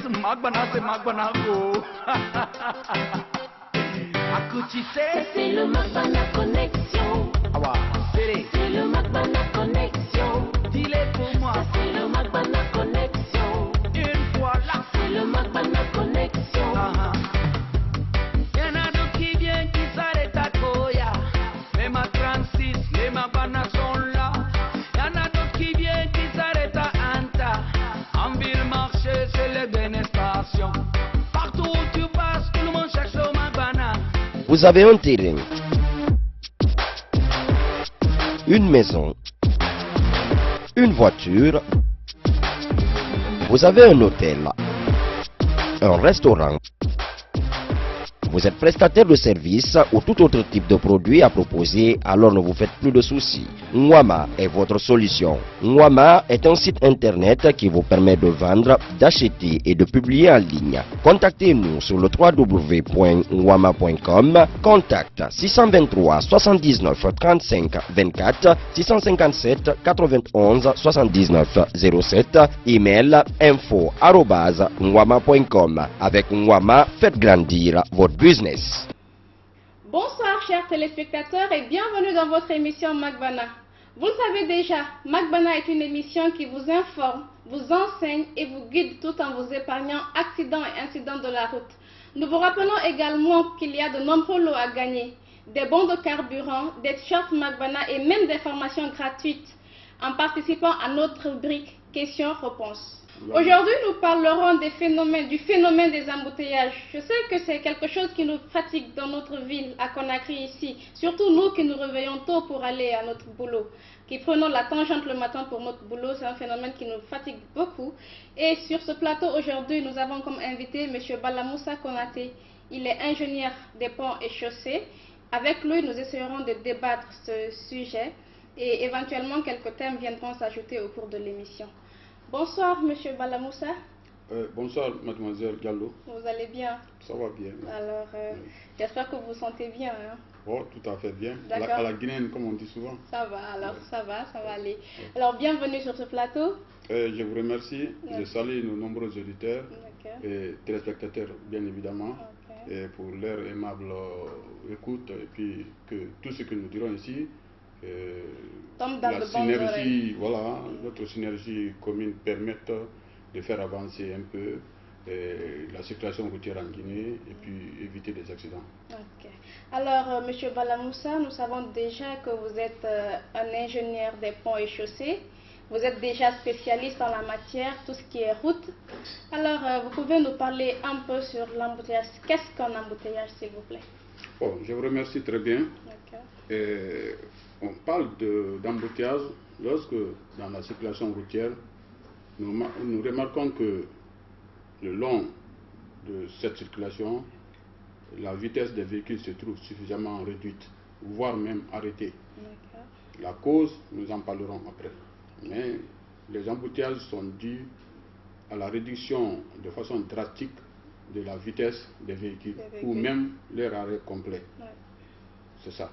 Magbana c'est Magbana go. C'est le Magbana Connexion. C'est le Magbana Connexion. Dis-les pour moi. C'est le Magbana Connexion. Une fois là. C'est le Magbana Connexion. Y'en a d'autres qui viennent qui s'arrêtent à Koya. Même à 36, les Magbana sont là. Y'en a d'autres qui viennent qui s'arrêtent à Anta. En ville marché, c'est les dernières stations. Partout où tu passes, tout le monde cherche le Magbana. Vous avez un terrain, une maison, une voiture, vous avez un hôtel, un restaurant, vous êtes prestataire de services ou tout autre type de produit à proposer, alors ne vous faites plus de soucis. Nwama est votre solution. Nwama est un site internet qui vous permet de vendre, d'acheter et de publier en ligne. Contactez-nous sur le www.nwama.com. Contact 623 79 35 24 657 91 79 07. Email info@nwama.com. Avec Nwama, faites grandir votre business. Bonsoir chers téléspectateurs et bienvenue dans votre émission Magbana. Vous le savez déjà, Magbana est une émission qui vous informe, vous enseigne et vous guide tout en vous épargnant accidents et incidents de la route. Nous vous rappelons également qu'il y a de nombreux lots à gagner, des bons de carburant, des shorts Magbana et même des formations gratuites en participant à notre rubrique questions-réponses. Aujourd'hui, nous parlerons du phénomène des embouteillages. Je sais que c'est quelque chose qui nous fatigue dans notre ville, à Conakry ici. Surtout nous qui nous réveillons tôt pour aller à notre boulot, qui prenons la tangente le matin pour notre boulot. C'est un phénomène qui nous fatigue beaucoup. Et sur ce plateau aujourd'hui, nous avons comme invité M. Balamoussa Konaté. Il est ingénieur des ponts et chaussées. Avec lui, nous essayerons de débattre ce sujet et éventuellement quelques thèmes viendront s'ajouter au cours de l'émission. Bonsoir, Monsieur Balamoussa. Bonsoir, mademoiselle Gallo. Vous allez bien? Ça va bien. Alors, j'espère que vous vous sentez bien. Hein? Oh, tout à fait bien. À la Guinéenne, comme on dit souvent. Ça va, alors ça va aller. Alors, bienvenue sur ce plateau. Je vous remercie. Je salue nos nombreux auditeurs et téléspectateurs, bien évidemment, et pour leur aimable écoute. Et puis, que tout ce que nous dirons ici, la synergie, voilà, notre synergie commune permette de faire avancer un peu la circulation routière en Guinée et puis éviter des accidents. Alors, Monsieur Balamoussa, nous savons déjà que vous êtes un ingénieur des ponts et chaussées. Vous êtes déjà spécialiste en la matière, tout ce qui est route. Alors, vous pouvez nous parler un peu sur l'embouteillage. Qu'est-ce qu'un embouteillage, s'il vous plaît? Bon, je vous remercie très bien. On parle d'embouteillage lorsque, dans la circulation routière, nous remarquons que le long de cette circulation, la vitesse des véhicules se trouve suffisamment réduite, voire même arrêtée. La cause, nous en parlerons après. Mais les embouteillages sont dus à la réduction de façon drastique de la vitesse des véhicules, ou même leur arrêt complet. C'est ça.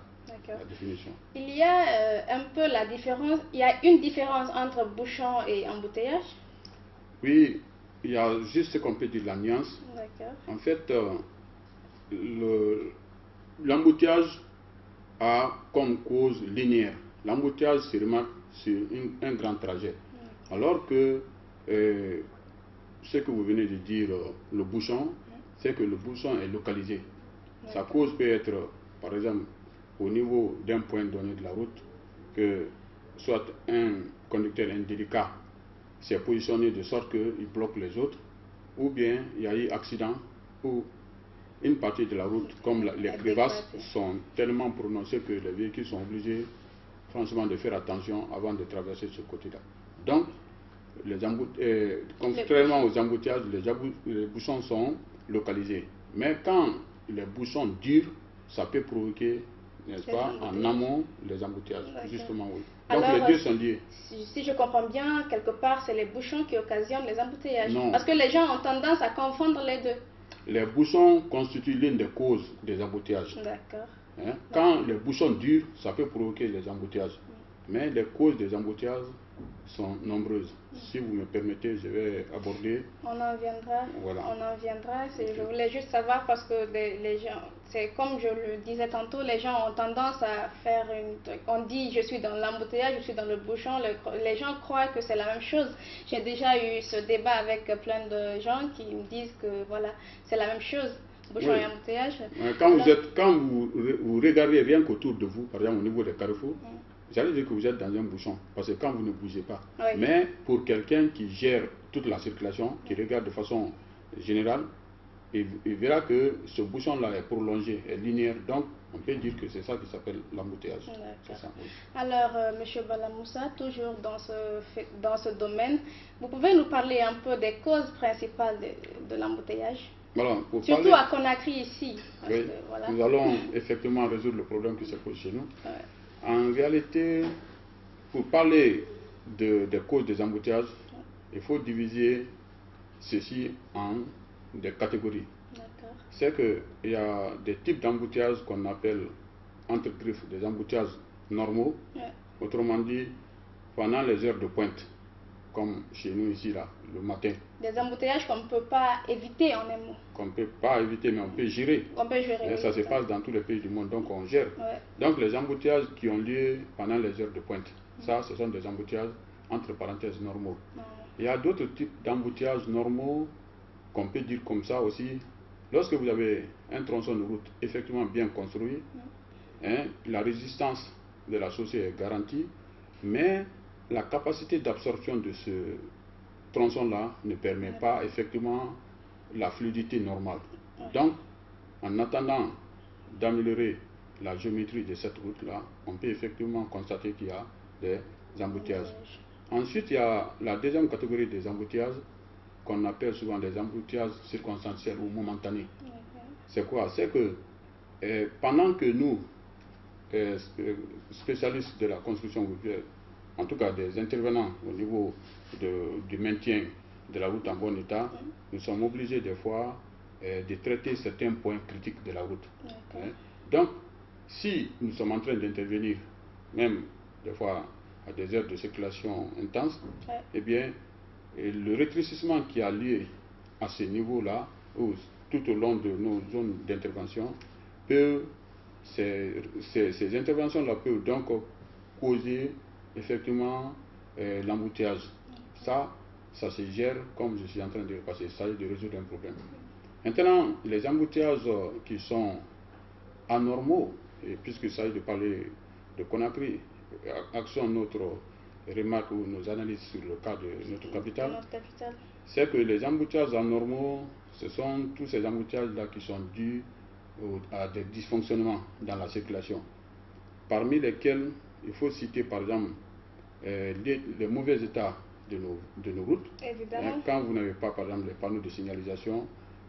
La définition. Il y a un peu la différence, il y a une différence entre bouchon et embouteillage? Oui, il y a juste ce qu'on peut dire, la nuance. En fait, l'embouteillage a comme cause linéaire. L'embouteillage se remarque sur un grand trajet. Alors que ce que vous venez de dire, le bouchon, c'est que le bouchon est localisé. Sa cause peut être, par exemple, au niveau d'un point donné de la route, que soit un conducteur indélicat s'est positionné de sorte qu'il bloque les autres, ou bien il y a eu accident, ou une partie de la route, comme les crevasses sont tellement prononcées que les véhicules sont obligés, franchement, de faire attention avant de traverser ce côté-là. Donc, contrairement aux embouteillages, les bouchons sont localisés. Mais quand les bouchons durent, ça peut provoquer, n'est-ce pas, en amont, les embouteillages. Justement, oui. Donc alors, les deux sont liés. Si je comprends bien, quelque part, c'est les bouchons qui occasionnent les embouteillages. Non. Parce que les gens ont tendance à confondre les deux. Les bouchons constituent l'une des causes des embouteillages. D'accord. Quand les bouchons durent, ça peut provoquer les embouteillages. Mais les causes des embouteillages sont nombreuses. Si vous me permettez, je vais aborder. On en viendra. Voilà. On en viendra. Je voulais juste savoir parce que les gens, c'est comme je le disais tantôt, les gens ont tendance à faire on dit je suis dans l'embouteillage, je suis dans le bouchon. Les gens croient que c'est la même chose. J'ai déjà eu ce débat avec plein de gens qui me disent que voilà, c'est la même chose. Bouchon Oui. et embouteillage. Quand vous regardez rien qu'autour de vous, par exemple au niveau des carrefours, j'allais dire que vous êtes dans un bouchon, parce que quand vous ne bougez pas. Oui. Mais pour quelqu'un qui gère toute la circulation, qui regarde de façon générale, il verra que ce bouchon-là est prolongé, est linéaire, donc on peut dire que c'est ça qui s'appelle l'embouteillage. C'est ça, oui. Alors, M. Balamoussa, toujours dans ce domaine, vous pouvez nous parler un peu des causes principales de l'embouteillage? Voilà, surtout à Conakry ici. Oui, que, voilà. nous allons effectivement résoudre le problème qui se pose chez nous. Ouais. En réalité, pour parler des causes des embouteillages, il faut diviser ceci en des catégories. C'est qu'il y a des types d'embouteillages qu'on appelle entre griffes des embouteillages normaux, autrement dit pendant les heures de pointe, comme chez nous ici là, le matin. Des embouteillages qu'on ne peut pas éviter en un mot. Qu'on ne peut pas éviter, mais on peut gérer. On peut gérer. Et ça se passe dans tous les pays du monde, donc on gère. Ouais. Donc les embouteillages qui ont lieu pendant les heures de pointe, ça ce sont des embouteillages entre parenthèses normaux. Il y a d'autres types d'embouteillages normaux qu'on peut dire comme ça aussi. Lorsque vous avez un tronçon de route effectivement bien construit, hein, la résistance de la chaussée est garantie, mais la capacité d'absorption de ce tronçon-là ne permet pas effectivement la fluidité normale. Donc, en attendant d'améliorer la géométrie de cette route-là, on peut effectivement constater qu'il y a des embouteillages. Ensuite, il y a la deuxième catégorie des embouteillages qu'on appelle souvent des embouteillages circonstanciels ou momentanés. C'est quoi? C'est que pendant que nous, spécialistes de la construction routière, en tout cas des intervenants au niveau du maintien de la route en bon état, nous sommes obligés des fois de traiter certains points critiques de la route. Hein. Donc, si nous sommes en train d'intervenir, même des fois à des heures de circulation intense, eh bien, le rétrécissement qui a lieu à ce niveau-là, ou tout au long de nos zones d'intervention, ces interventions-là peuvent donc causer effectivement l'embouteillage. Ça se gère comme je suis en train de passer, ça de résoudre un problème. Maintenant, les embouteillages qui sont anormaux, et puisqu'il s'agit de parler de Conakry, axons notre remarque ou nos analyses sur le cas de notre capitale, c'est que les embouteillages anormaux, ce sont tous ces embouteillages-là qui sont dus à des dysfonctionnements dans la circulation, parmi lesquels il faut citer par exemple les mauvais états de nos routes. Quand vous n'avez pas par exemple les panneaux de signalisation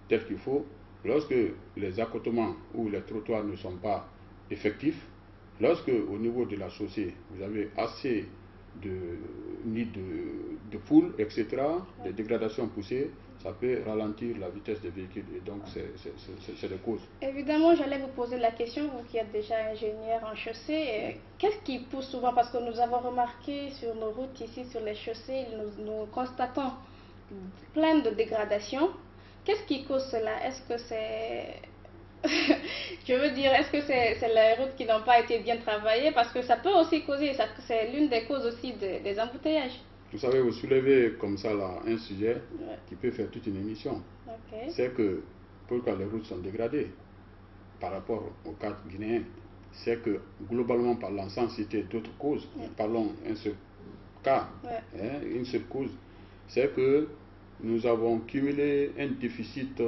tels qu'il faut, lorsque les accotements ou les trottoirs ne sont pas effectifs, lorsque au niveau de la chaussée vous avez assez de nids de poules, etc., des dégradations poussées, ça peut ralentir la vitesse des véhicules et donc c'est des causes. Évidemment, j'allais vous poser la question, vous qui êtes déjà ingénieur en chaussée, qu'est-ce qui pousse souvent, parce que nous avons remarqué sur nos routes ici, sur les chaussées, nous constatons plein de dégradations. Qu'est-ce qui cause cela? Est-ce que c'est... je veux dire, est-ce que c'est les routes qui n'ont pas été bien travaillées? Parce que ça peut aussi causer, c'est l'une des causes aussi des embouteillages. Vous savez, vous soulevez comme ça là un sujet qui peut faire toute une émission. C'est que pourquoi les routes sont dégradées par rapport au cadre guinéen, c'est que globalement parlant, sans citer d'autres causes, parlons un seul cas, une seule cause, c'est que nous avons cumulé un déficit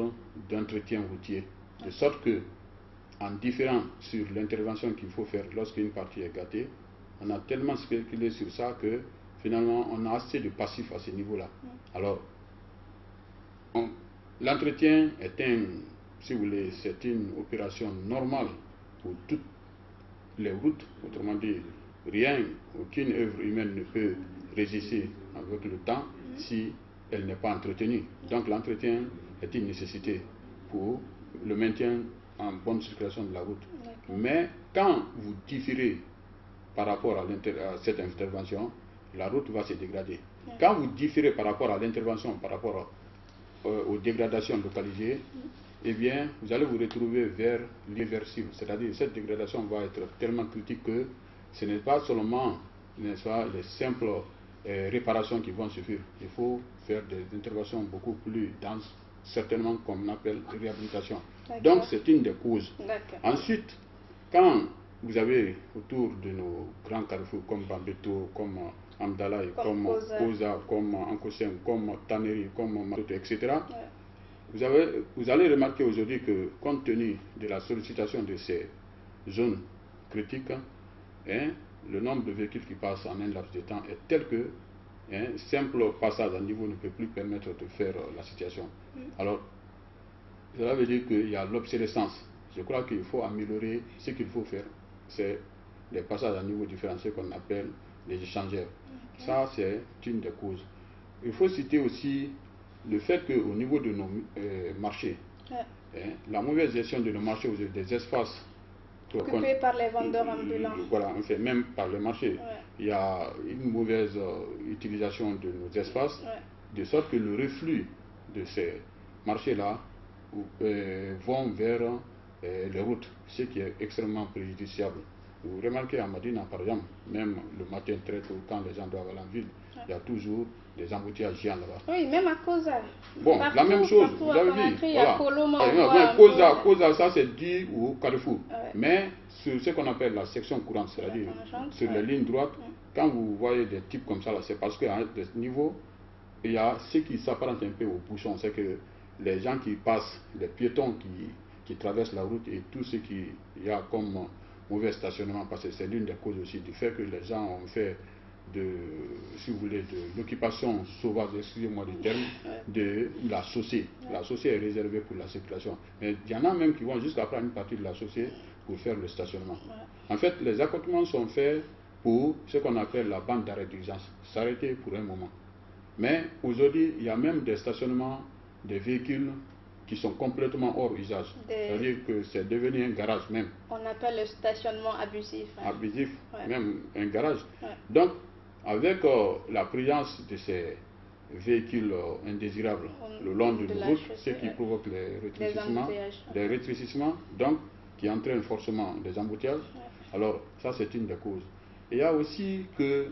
d'entretien routier, de sorte que, en différant sur l'intervention qu'il faut faire lorsqu'une partie est gâtée, on a tellement spéculé sur ça que finalement on a assez de passifs à ce niveau-là. Alors, l'entretien est si vous voulez, c'est une opération normale pour toutes les routes, autrement dit, aucune œuvre humaine ne peut résister avec le temps si elle n'est pas entretenue. Donc l'entretien est une nécessité pour le maintien en bonne circulation de la route. Mais quand vous différez par rapport à cette intervention, la route va se dégrader. Quand vous différez par rapport à l'intervention, par rapport aux dégradations localisées, eh bien, vous allez vous retrouver vers l'irréversible. C'est-à-dire cette dégradation va être tellement critique que ce n'est pas seulement, n'est-ce pas, les simples réparations qui vont suffire. Il faut faire des interventions beaucoup plus denses, certainement comme on appelle réhabilitation. Donc c'est une des causes. Ensuite, quand vous avez autour de nos grands carrefours comme Bambeto, comme Amdalaï, comme Koza, comme Ankosem, comme Taneri, comme Matoto, etc., vous allez remarquer aujourd'hui que compte tenu de la sollicitation de ces zones critiques, le nombre de véhicules qui passent en un laps de temps est tel que simple passage à niveau ne peut plus permettre de faire la situation. Alors, cela veut dire qu'il y a l'obsolescence. Je crois qu'il faut améliorer ce qu'il faut faire. C'est les passages à niveau différencié qu'on appelle les échangeurs. Ça, c'est une des causes. Il faut citer aussi le fait qu'au niveau de nos marchés, la mauvaise gestion de nos marchés, des espaces occupés par les vendeurs ambulants. Voilà, en fait, même par le marché, il y a une mauvaise utilisation de nos espaces, de sorte que le reflux de ces marchés-là vont vers les routes, ce qui est extrêmement préjudiciable. Vous remarquez à Madina, par exemple, même le matin très tôt, quand les gens doivent aller en ville, il y a toujours des embouteillages géants là-bas. Oui, même à Koza. Bon, la même chose, vous avez dit. Koza, ça c'est dû au carrefour. Mais sur ce qu'on appelle la section courante, c'est-à-dire sur les lignes droites, quand vous voyez des types comme ça, c'est parce qu'à des niveaux, il y a ce qui s'apparente un peu au bouchon, c'est que les gens qui passent, les piétons qui traversent la route et tout ce qu'il y a comme mauvais stationnement, parce que c'est l'une des causes aussi du fait que les gens ont fait si vous voulez, de l'occupation sauvage, excusez-moi du terme, de la chaussée. La chaussée est réservée pour la circulation. Mais il y en a même qui vont jusqu'à prendre une partie de la chaussée pour faire le stationnement. En fait, les accotements sont faits pour ce qu'on appelle la bande d'arrêt d'urgence, s'arrêter pour un moment. Mais aujourd'hui, il y a même des stationnements des véhicules qui sont complètement hors usage. C'est-à-dire que c'est devenu un garage même. On appelle le stationnement abusif. Abusif, même un garage. Donc, avec la présence de ces véhicules indésirables le long de nos routes, ce qui provoque les rétrécissements, donc qui entraîne forcément des embouteillages. Alors, ça c'est une des causes. Et il y a aussi que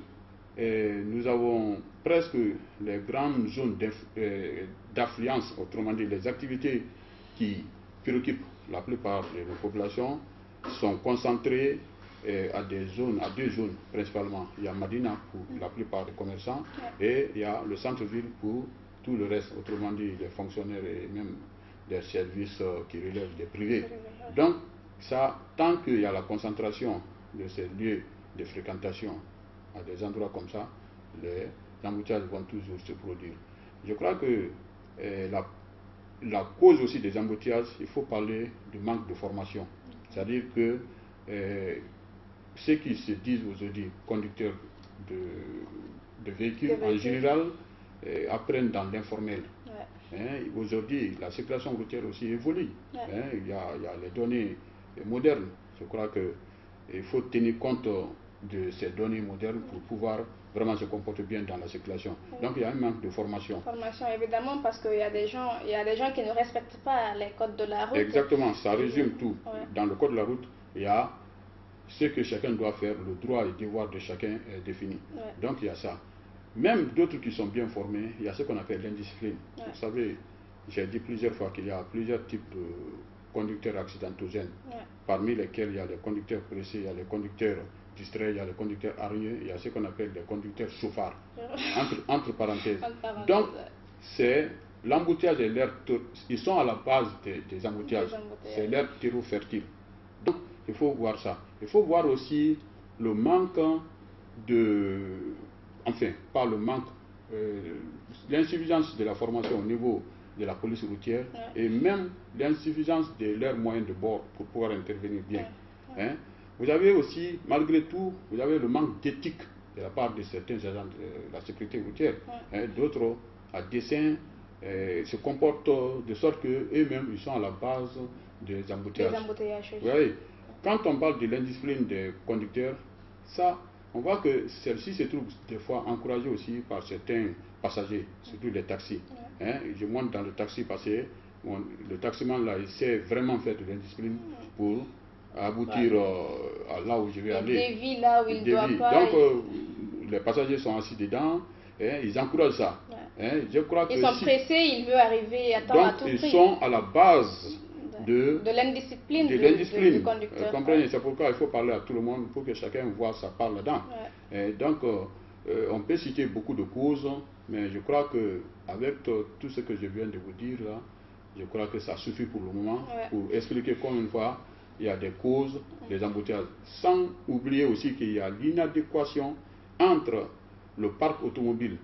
nous avons presque les grandes zones d'affluence, autrement dit les activités qui préoccupent la plupart de nos populations sont concentrées à deux zones principalement. Il y a Madina pour la plupart des commerçants et il y a le centre-ville pour tout le reste, autrement dit les fonctionnaires et même des services qui relèvent des privés. Donc, ça, tant qu'il y a la concentration de ces lieux de fréquentation à des endroits comme ça, les embouteillages vont toujours se produire. Je crois que la cause aussi des embouteillages, il faut parler du manque de formation. C'est-à-dire que ceux qui se disent aujourd'hui conducteurs de véhicules, en général, apprennent dans l'informel. Aujourd'hui, la circulation routière aussi évolue. Il y a les données modernes. Je crois qu'il faut tenir compte de ces données modernes pour pouvoir vraiment se comporter bien dans la circulation. Donc il y a un manque de formation. Formation évidemment, parce qu'il y a des gens qui ne respectent pas les codes de la route. Exactement, ça résume tout. Dans le code de la route, il y a ce que chacun doit faire, le droit et le devoir de chacun est défini. Donc il y a ça. Même d'autres qui sont bien formés, il y a ce qu'on appelle l'indiscipline. Vous savez, j'ai dit plusieurs fois qu'il y a plusieurs types de conducteurs accidentogènes, parmi lesquels il y a les conducteurs pressés, il y a les conducteurs distraits, il y a les conducteurs hargneux, il y a ce qu'on appelle les conducteurs chauffards, entre parenthèses. Donc, c'est l'embouteillage et l'air, ils sont à la base des embouteillages, c'est l'air terreau fertile. Donc, il faut voir ça. Il faut voir aussi le manque enfin, pas le manque, l'insuffisance de la formation au niveau de la police routière et même l'insuffisance de leurs moyens de bord pour pouvoir intervenir bien. Vous avez aussi, malgré tout, vous avez le manque d'éthique de la part de certains agents de la sécurité routière. D'autres, à dessein, se comportent de sorte qu'eux-mêmes, ils sont à la base des embouteillages. Des embouteillages. Vous voyez, quand on parle de l'indiscipline des conducteurs, ça, on voit que celle-ci se trouve des fois encouragée aussi par certains passagers, surtout les taxis. Hein? Je monte dans le taxi parce que le taximan là, il sait vraiment faire de l'indiscipline pour aboutir à là où je vais aller. Il dévie là où il doit pas. Donc, les passagers sont assis dedans, hein, ils encouragent ça. Hein, je crois ils sont pressés, il veut arriver à temps à tout prix. Ils sont à la base de l'indiscipline du conducteur. Comprenez, c'est pourquoi il faut parler à tout le monde pour que chacun voit sa part là-dedans. Donc, on peut citer beaucoup de causes, mais je crois que avec tout ce que je viens de vous dire là, je crois que ça suffit pour le moment pour expliquer comme une fois il y a des causes, des embouteillages, sans oublier aussi qu'il y a l'inadéquation entre le parc automobile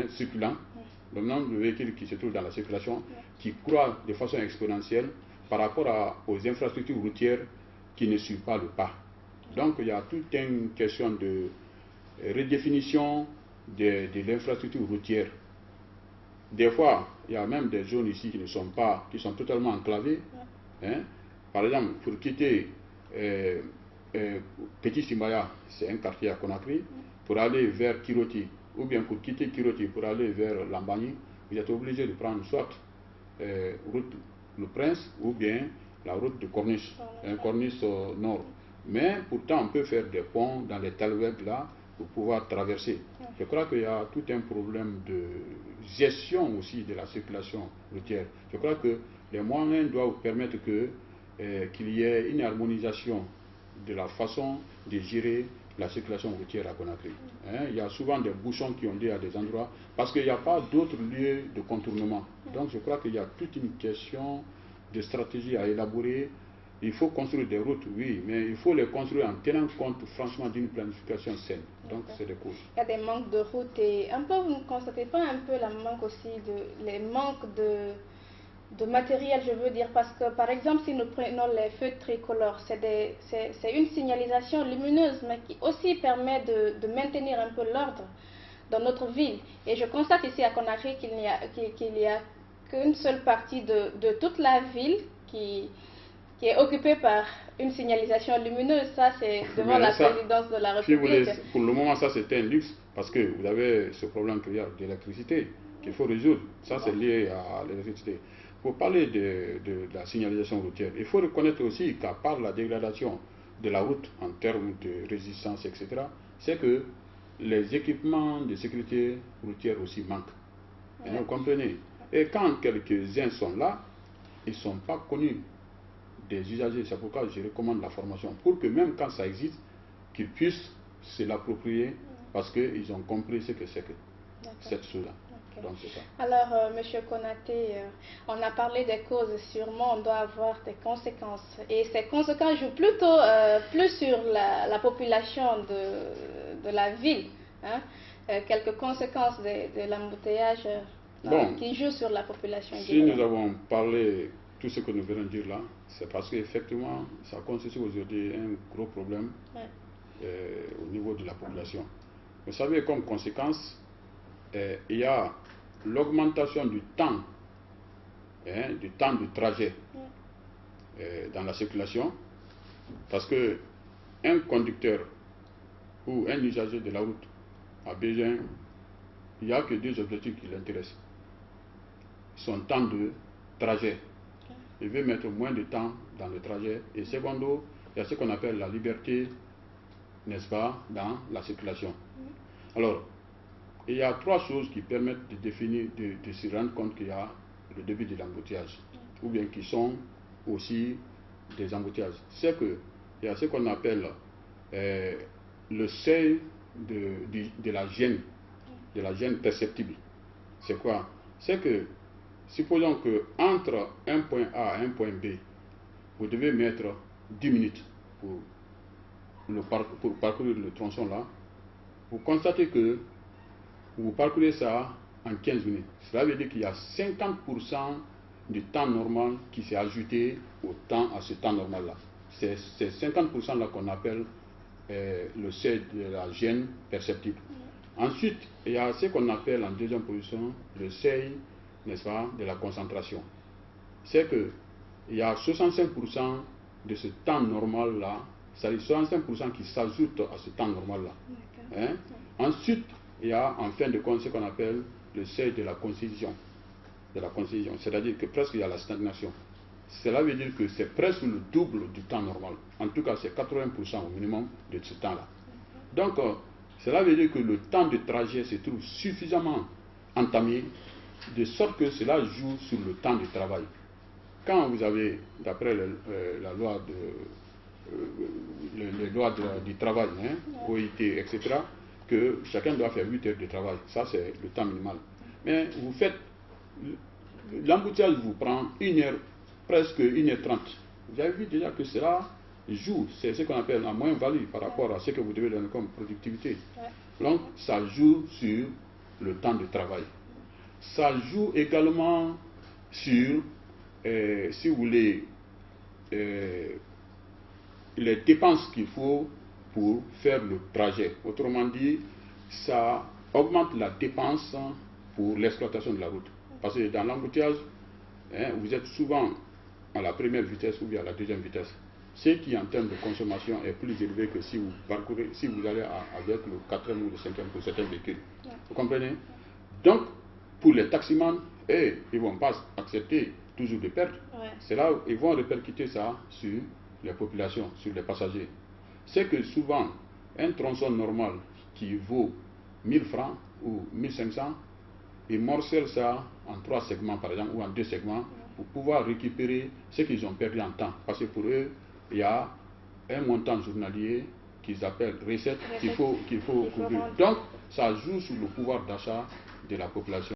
circulant, le nombre de véhicules qui se trouvent dans la circulation, qui croît de façon exponentielle par rapport aux infrastructures routières qui ne suivent pas le pas. Donc il y a toute une question de redéfinition de l'infrastructure routière. Des fois, il y a même des zones ici qui sont totalement enclavées. Hein. Par exemple, pour quitter Petit Simbaya, c'est un quartier à Conakry, pour aller vers Kiroti, ou bien pour quitter Kiroti pour aller vers Lambani, vous êtes obligé de prendre soit route Le Prince ou bien la route de Corniche, Corniche Nord. Mais pourtant, on peut faire des ponts dans les talwegs là pour pouvoir traverser. Je crois qu'il y a tout un problème de gestion aussi de la circulation routière. Je crois que les moyens doivent permettre qu'il y ait une harmonisation de la façon de gérer la circulation routière à Conakry. Il y a souvent des bouchons qui ont lieu à des endroits parce qu'il n'y a pas d'autres lieux de contournement. Donc je crois qu'il y a toute une question de stratégie à élaborer. Il faut construire des routes, oui, mais il faut les construire en tenant compte franchement d'une planification saine. Donc c'est des causes. Il y a des manques de routes et un peu, vous ne constatez pas un peu la manque aussi les manques de matériel, je veux dire, parce que par exemple si nous prenons les feux tricolores, c'est une signalisation lumineuse mais qui aussi permet de maintenir un peu l'ordre dans notre ville. Et je constate ici à Conakry qu'il n'y a qu'une seule partie de toute la ville qui est occupée par une signalisation lumineuse. Ça c'est devant la présidence de la République. Pour le moment ça c'est un luxe parce que vous avez ce problème qu'il y a d'électricité qu'il faut résoudre. Ça c'est lié à l'électricité. Pour parler de la signalisation routière, il faut reconnaître aussi qu'à part la dégradation de la route en termes de résistance, etc., c'est que les équipements de sécurité routière aussi manquent. Vous comprenez? Et quand quelques-uns sont là, ils ne sont pas connus des usagers. C'est pourquoi je recommande la formation, pour que même quand ça existe, qu'ils puissent se l'approprier, parce qu'ils ont compris ce que c'est que cette chose-là. Donc, ça. Alors, Monsieur Konaté, on a parlé des causes, sûrement on doit avoir des conséquences. Et ces conséquences jouent plutôt plus sur la population de la ville. Hein? Quelques conséquences de l'embouteillage qui jouent sur la population. Si nous avons parlé tout ce que nous venons de dire là, c'est parce qu'effectivement, ça constitue aujourd'hui un gros problème au niveau de la population. Vous savez, comme conséquence, il y a l'augmentation du temps de trajet dans la circulation, parce que un conducteur ou un usager de la route a besoin, il n'y a que deux objectifs qui l'intéressent. Son temps de trajet. Il veut mettre moins de temps dans le trajet. Et secondo, il y a ce qu'on appelle la liberté, n'est-ce pas, dans la circulation. Alors, il y a trois choses qui permettent de définir, de se rendre compte qu'il y a le début de l'embouteillage, ou bien qui sont aussi des embouteillages. C'est qu'il y a ce qu'on appelle le seuil de la gêne perceptible. C'est quoi? C'est que, supposons que entre un point A et un point B, vous devez mettre 10 minutes pour parcourir le tronçon là, vous constatez que vous parcourez ça en 15 minutes. Cela veut dire qu'il y a 50% du temps normal qui s'est ajouté à ce temps normal-là. C'est 50% là qu'on appelle le seuil de la gêne perceptible. Ensuite, il y a ce qu'on appelle en deuxième position le seuil, n'est-ce pas, de la concentration. C'est qu'il y a 65% de ce temps normal-là c'est-à-dire 65% qui s'ajoutent à ce temps normal-là. Hein? Ensuite, il y a en fin de compte ce qu'on appelle le seuil de la concision. C'est-à-dire que presque il y a la stagnation. Cela veut dire que c'est presque le double du temps normal. En tout cas, c'est 80% au minimum de ce temps-là. Donc, cela veut dire que le temps de trajet se trouve suffisamment entamé, de sorte que cela joue sur le temps de travail. Quand vous avez, d'après la loi les lois du travail, hein, OIT, etc., que chacun doit faire 8 heures de travail. Ça, c'est le temps minimal. Mais vous faites, l'embouteillage vous prend presque 1h30. Vous avez vu déjà que cela joue, c'est ce qu'on appelle la moins-value par rapport à ce que vous devez donner comme productivité. Donc, ça joue sur le temps de travail. Ça joue également sur, si vous voulez, les dépenses qu'il faut pour faire le trajet. Autrement dit, ça augmente la dépense pour l'exploitation de la route. Parce que dans l'embouteillage, hein, vous êtes souvent à la première vitesse ou bien à la deuxième vitesse. Ce qui en termes de consommation est plus élevé que si vous parcourez, si vous allez avec le 4e ou le 5e pour certains véhicules. Vous comprenez? Donc, pour les taximans, ils ne vont pas accepter toujours de perdre. C'est là où ils vont répercuter ça sur les populations, sur les passagers. C'est que souvent, un tronçon normal qui vaut 1000 francs ou 1500, ils morcellent ça en 3 segments par exemple, ou en 2 segments, pour pouvoir récupérer ce qu'ils ont perdu en temps. Parce que pour eux, il y a un montant journalier qu'ils appellent recette qu'il faut couvrir. Donc, ça joue sur le pouvoir d'achat de la population.